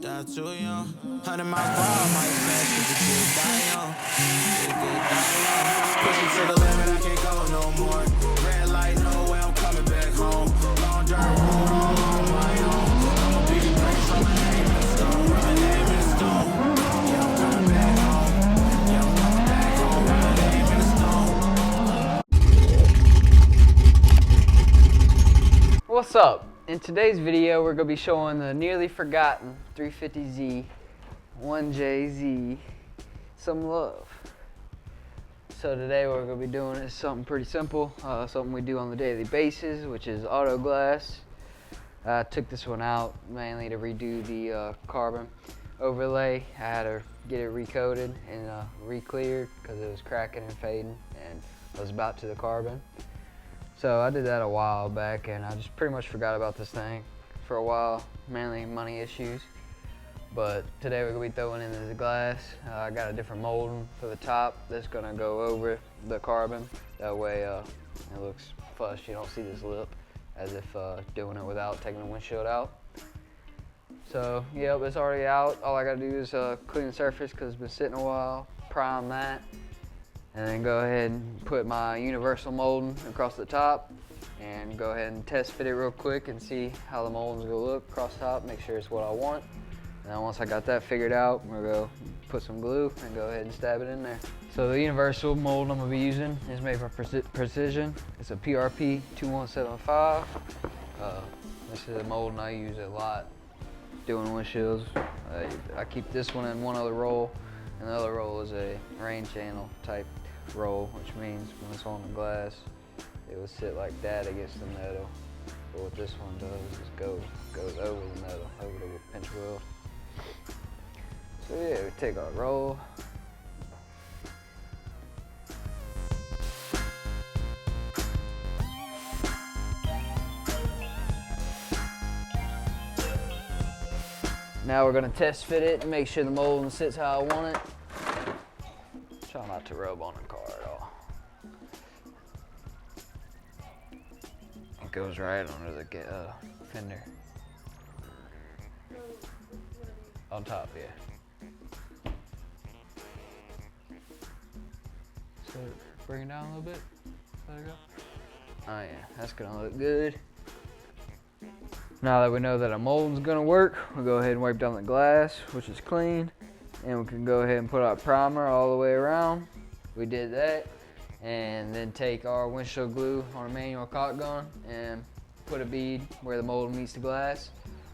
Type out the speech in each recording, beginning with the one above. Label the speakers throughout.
Speaker 1: die too young. 100 miles per hour, might smash if the kid die young. The kid die young. Push it to the limit, I can't go no more. Red light, no way, I'm coming back home. Long dirt road, all on my own. I'm a big place, I'm a name in the stone. My name in the stone. Yeah, I'm coming back home. Yeah, I'm coming back home. My name in the stone.
Speaker 2: What's up? In today's video, we're going to be showing the nearly forgotten 350Z 1JZ some love. So today what we're going to be doing is something pretty simple, something we do on the daily basis, which is auto glass. I took this one out mainly to redo the carbon overlay. I had to get it recoated and re-cleared because it was cracking and fading and was about to the carbon. So I did that a while back and I just pretty much forgot about this thing for a while, mainly money issues. But today we're going to be throwing in this glass. I got a different molding for the top that's going to go over the carbon. That way it looks flush. You don't see this lip as if doing it without taking the windshield out. So yep, it's already out. All I got to do is clean the surface because it's been sitting a while, prime that, and then go ahead and put my universal molding across the top and go ahead and test fit it real quick and see how the molding's gonna look across the top, make sure it's what I want. And then once I got that figured out, we're gonna go put some glue and go ahead and stab it in there. So the universal mold I'm gonna be using is made by Precision. It's a PRP 2175. This is a mold I use a lot doing windshields. I keep this one in one other roll, and the other roll is a rain channel type roll, which means when it's on the glass, it will sit like that against the metal. But what this one does is goes over the metal, over the pinch wheel. So yeah, we take our roll. Now we're gonna test fit it and make sure the molding sits how I want it. Try not to rub on the car at all. It goes right under the fender. On top, yeah. So bring it down a little bit. Let it go. Oh yeah, that's gonna look good. Now that we know that our molding's gonna work, we'll go ahead and wipe down the glass, which is clean. And we can go ahead and put our primer all the way around. We did that. And then take our windshield glue on a manual caulk gun and put a bead where the mold meets the glass.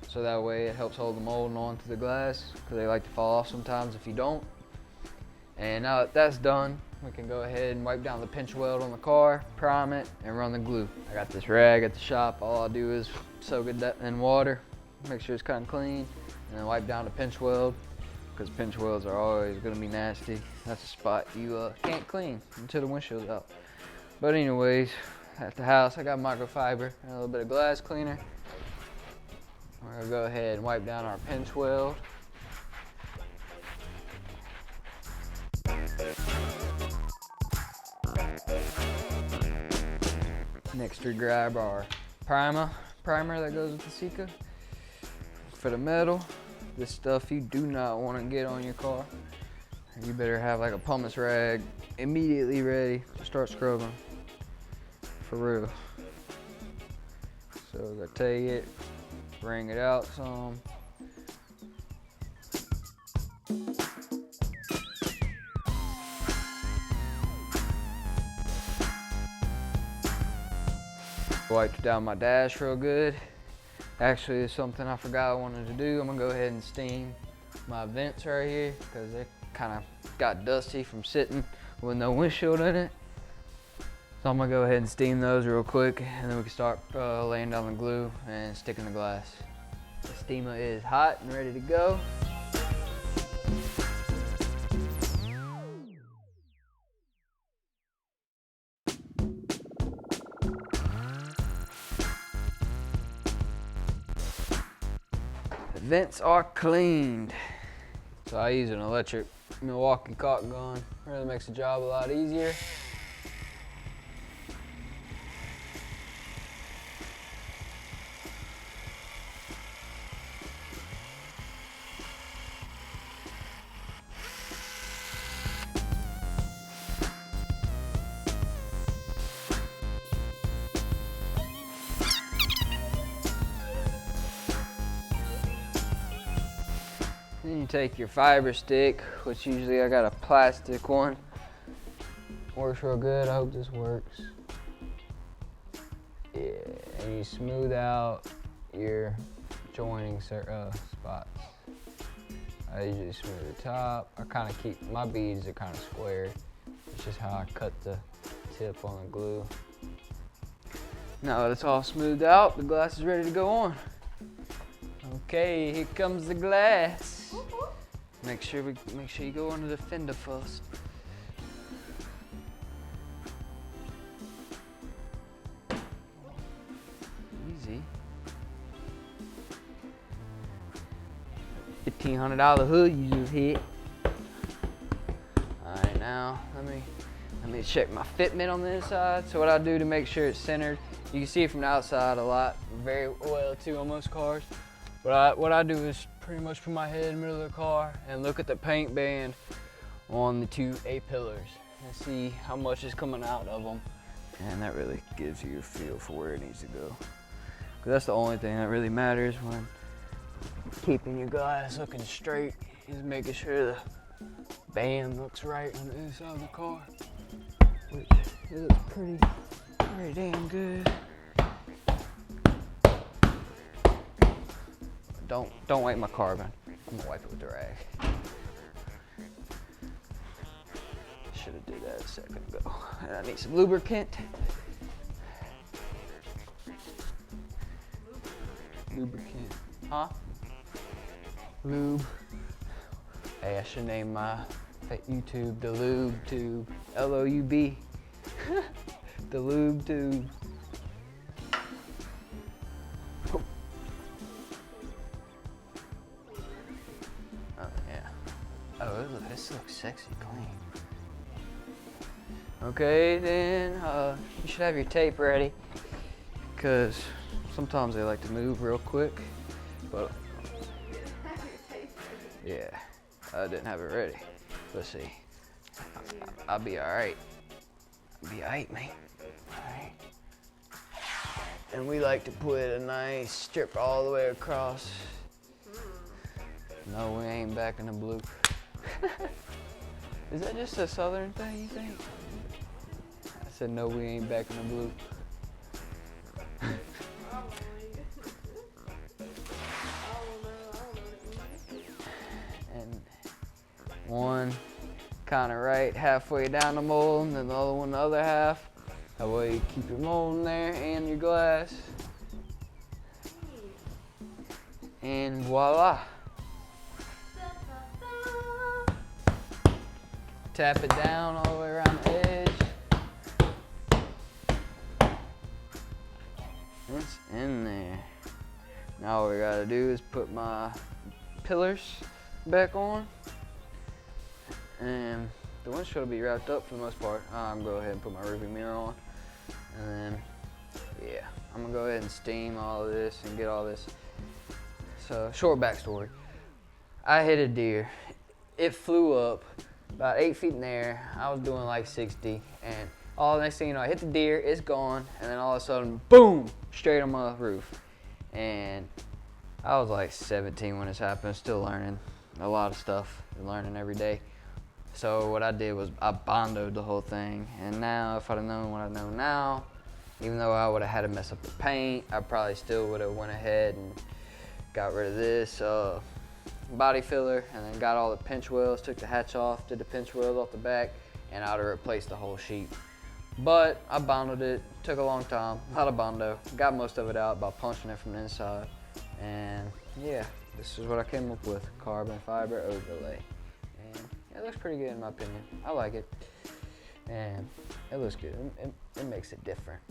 Speaker 2: So that way it helps hold the molding onto the glass because they like to fall off sometimes if you don't. And now that that's done, we can go ahead and wipe down the pinch weld on the car, prime it, and run the glue. I got this rag at the shop. All I'll do is soak it in water, make sure it's kind of clean, and then wipe down the pinch weld. Because pinch welds are always going to be nasty. That's a spot you can't clean until the windshield's out. But anyways, at the house I got microfiber and a little bit of glass cleaner. We're going to go ahead and wipe down our pinch weld. Next we grab our primer that goes with the Sika for the metal. This stuff you do not want to get on your car. You better have like a pumice rag immediately ready to start scrubbing. For real. So we're gonna take it, bring it out some. Wiped down my dash real good. Actually, it's something I forgot I wanted to do. I'm gonna go ahead and steam my vents right here because they kind of got dusty from sitting with no windshield in it. So I'm gonna go ahead and steam those real quick and then we can start laying down the glue and sticking the glass. The steamer is hot and ready to go. Vents are cleaned. So I use an electric Milwaukee caulk gun. Really makes the job a lot easier. Then you take your fiber stick, which usually I got a plastic one. Works real good. I hope this works. Yeah, and you smooth out your joining spots. I usually smooth the top. I kind of keep, my beads are kind of squared. It's just how I cut the tip on the glue. Now that it's all smoothed out, the glass is ready to go on. Okay, here comes the glass. Make sure you go under the fender first. Easy. $1,500 hood you just hit. All right, now let me check my fitment on the inside. So what I do to make sure it's centered, you can see it from the outside a lot, very well too on most cars. But what I do is pretty much put my head in the middle of the car and look at the paint band on the two A-pillars and see how much is coming out of them. And that really gives you a feel for where it needs to go. Because that's the only thing that really matters when keeping your glass looking straight, is making sure the band looks right on the inside of the car, which it looks pretty damn good. Don't wipe my carbon. I'm gonna wipe it with the rag. Should have did that a second ago. And I need some lubricant. Lubricant, huh? Lube. Hey, I should name my YouTube the Lube Tube. L-O-U-B. The Lube Tube. Oh yeah. Oh, this looks sexy clean. Okay, then you should have your tape ready, because sometimes they like to move real quick. But yeah, I didn't have it ready. Let's see. I'll be all right. I'll be all right, man. All right. And we like to put a nice strip all the way across. No, we ain't back in the blue. Is that just a southern thing, you think? I said, no, we ain't back in the blue. And one kind of right halfway down the mold, and then the other one the other half. That way you keep your mold in there and your glass. And voila. Tap it down all the way around the edge. It's in there. Now all we gotta do is put my pillars back on. And the windshield will be wrapped up for the most part. I'm gonna go ahead and put my rearview mirror on. And then, yeah, I'm gonna go ahead and steam all of this and get all this. So, short backstory. I hit a deer. It flew up about 8 feet in the air. I was doing like 60, and all the next thing you know, I hit the deer, it's gone, and then all of a sudden, boom, straight on my roof. And I was like 17 when this happened, still learning a lot of stuff, learning every day. So what I did was I bondoed the whole thing, and now if I'd have known what I know now, even though I would have had to mess up the paint, I probably still would have went ahead and got rid of this body filler, and then got all the pinch wells, took the hatch off, did the pinch wells off the back, and I would have replaced the whole sheet. But I bonded it, took a long time, a lot of bondo, got most of it out by punching it from the inside, and yeah, this is what I came up with, carbon fiber overlay. And it looks pretty good in my opinion. I like it, and it looks good. It makes it different.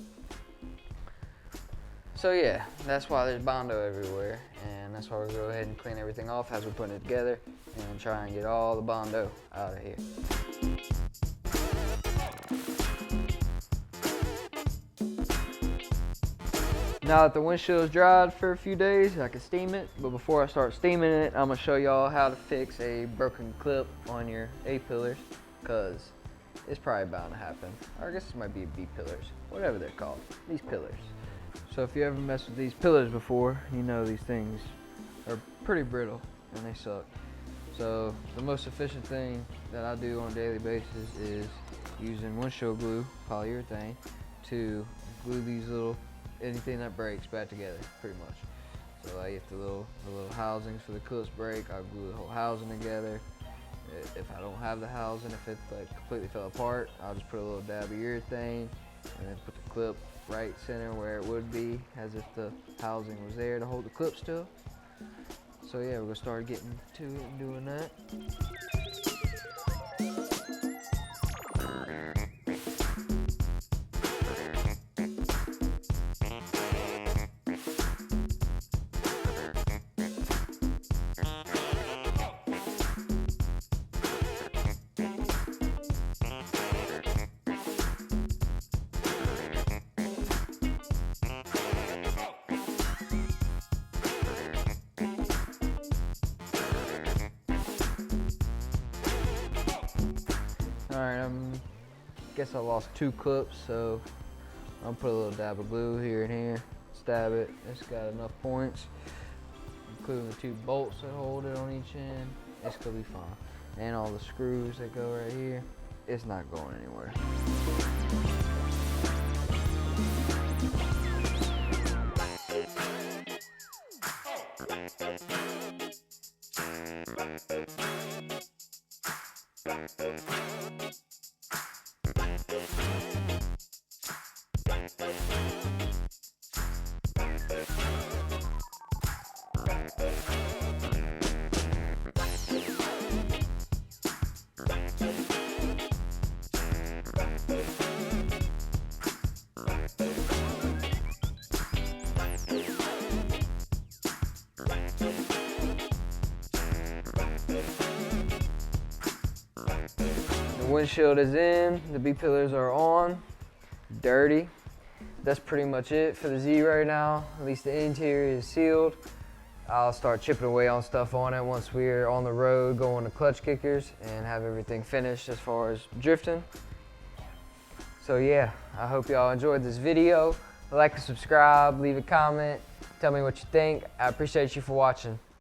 Speaker 2: So yeah, that's why there's bondo everywhere, and that's why we're gonna go ahead and clean everything off as we're putting it together and try and get all the bondo out of here. Now that the windshield's dried for a few days, I can steam it, but before I start steaming it, I'm gonna show y'all how to fix a broken clip on your A-pillars, cause it's probably bound to happen. Or I guess this might be B-pillars, whatever they're called, these pillars. So if you ever messed with these pillars before, you know these things are pretty brittle and they suck. So the most efficient thing that I do on a daily basis is using windshield glue, polyurethane, to glue these anything that breaks back together, pretty much. So like if the little housings for the clips break, I'll glue the whole housing together. If I don't have the housing, if it like completely fell apart, I'll just put a little dab of urethane and then put the clip right center where it would be, as if the housing was there to hold the clip still. So yeah, we're gonna start getting to it and doing that. Alright, guess I lost 2 clips, so I'll put a little dab of glue here and here, stab it. It's got enough points, including the 2 bolts that hold it on each end. It's gonna be fine. And all the screws that go right here, it's not going anywhere. The windshield is in, the B-pillars are on, dirty. That's pretty much it for the Z right now. At least the interior is sealed. I'll start chipping away on stuff on it once we're on the road going to clutch kickers and have everything finished as far as drifting. So yeah, I hope y'all enjoyed this video. Like and subscribe, leave a comment, tell me what you think. I appreciate you for watching.